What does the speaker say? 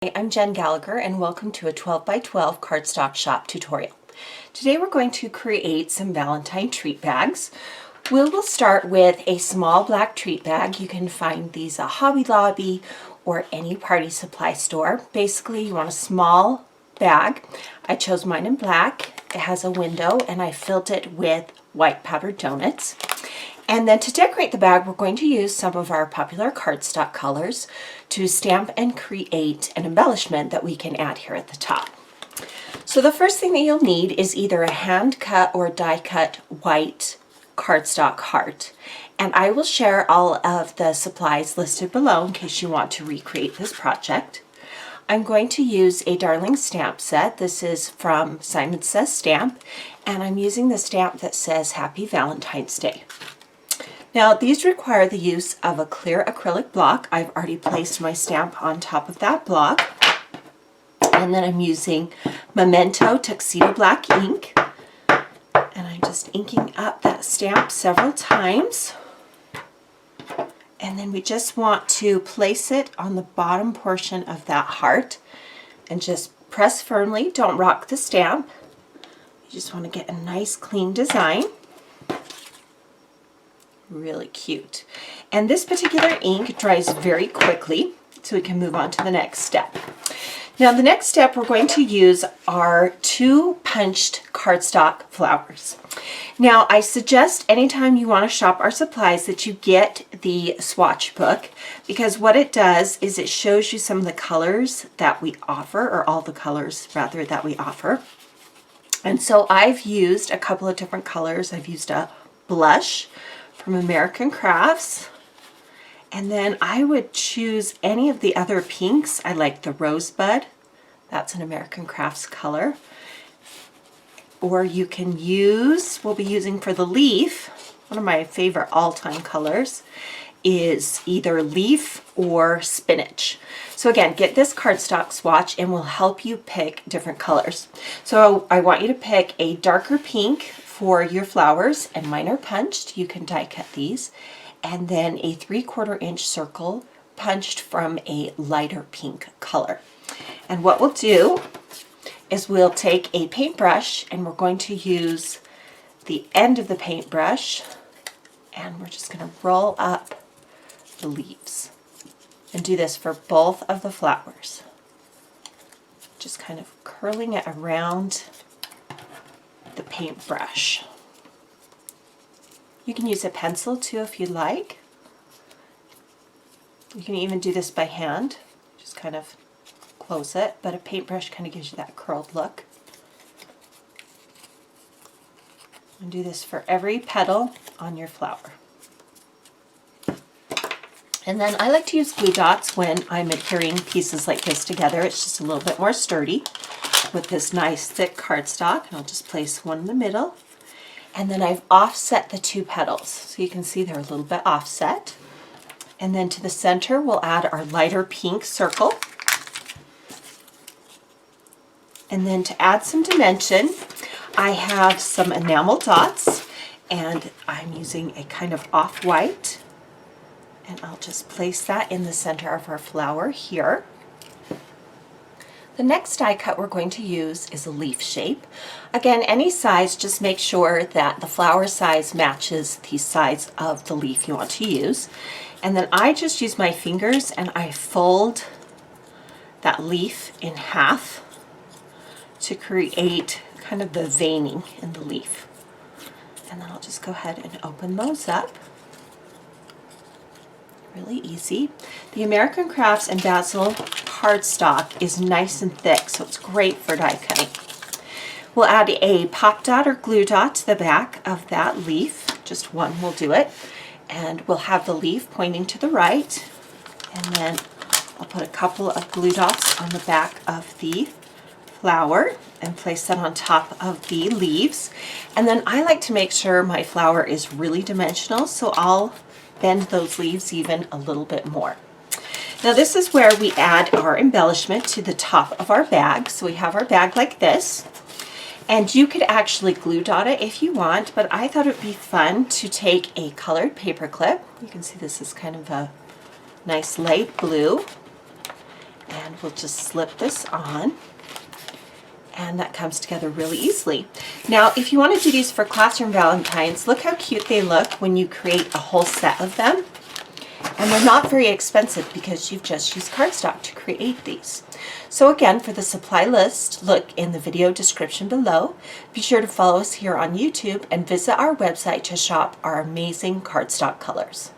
Hi, I'm Jen Gallacher and welcome to a 12 by 12 cardstock shop tutorial. Today we're going to create some Valentine treat bags. We will start with a small black treat bag. You can find these at Hobby Lobby or any party supply store. Basically you want a small bag. I chose mine in black. It has a window and I filled it with white powdered donuts. And then to decorate the bag, we're going to use some of our popular cardstock colors to stamp and create an embellishment that we can add here at the top. So the first thing that you'll need is either a hand cut or die cut white cardstock heart. And I will share all of the supplies listed below in case you want to recreate this project. I'm going to use a Darling stamp set. This is from Simon Says Stamp, and I'm using the stamp that says Happy Valentine's Day. Now these require the use of a clear acrylic block. I've already placed my stamp on top of that block. And then I'm using Memento Tuxedo black ink. And I'm just inking up that stamp several times. And then we just want to place it on the bottom portion of that heart. And just press firmly, don't rock the stamp. You just want to get a nice clean design. Really cute. And this particular ink dries very quickly, so we can move on to the next step. Now the next step, we're going to use our 2 punched cardstock flowers. Now I suggest anytime you want to shop our supplies that you get the swatch book, because what it does is it shows you some of the colors that we offer, or all the colors rather that we offer. And so I've used a couple of different colors. I've used a blush from American Crafts, and then I would choose any of the other pinks. I like the Rosebud, that's an American Crafts color, or you can use, we'll be using for the leaf, one of my favorite all-time colors is either leaf or spinach. So again, get this cardstock swatch and we'll help you pick different colors. So I want you to pick a darker pink for your flowers, and mine are punched. You can die cut these. And then a 3/4 inch circle punched from a lighter pink color. And what we'll do is we'll take a paintbrush and we're going to use the end of the paintbrush and we're just going to roll up the leaves and do this for both of the flowers. Just kind of curling it around the paintbrush. You can use a pencil too if you like. You can even do this by hand, just kind of close it, but a paintbrush kind of gives you that curled look. And do this for every petal on your flower. And then I like to use glue dots when I'm adhering pieces like this together. It's just a little bit more sturdy with this nice thick cardstock. And I'll just place one in the middle. And then I've offset the 2 petals. So you can see they're a little bit offset. And then to the center we'll add our lighter pink circle. And then to add some dimension, I have some enamel dots and I'm using a kind of off-white. And I'll just place that in the center of our flower here. The next die cut we're going to use is a leaf shape. Again, any size, just make sure that the flower size matches the size of the leaf you want to use. And then I just use my fingers and I fold that leaf in half to create kind of the veining in the leaf. And then I'll just go ahead and open those up. Really easy. The American Crafts and Dazzle cardstock is nice and thick, so it's great for die cutting. We'll add a pop dot or glue dot to the back of that leaf. Just one will do it. And we'll have the leaf pointing to the right. And then I'll put a couple of glue dots on the back of the flower and place that on top of the leaves. And then I like to make sure my flower is really dimensional, so I'll bend those leaves even a little bit more. Now this is where we add our embellishment to the top of our bag. So we have our bag like this, and you could actually glue dot it if you want, but I thought it would be fun to take a colored paper clip. You can see this is kind of a nice light blue, and And we'll just slip this on. And that comes together really easily. Now, if you want to do these for classroom Valentines, look how cute they look when you create a whole set of them. And they're not very expensive because you've just used cardstock to create these. So again, for the supply list, look in the video description below. Be sure to follow us here on YouTube and visit our website to shop our amazing cardstock colors.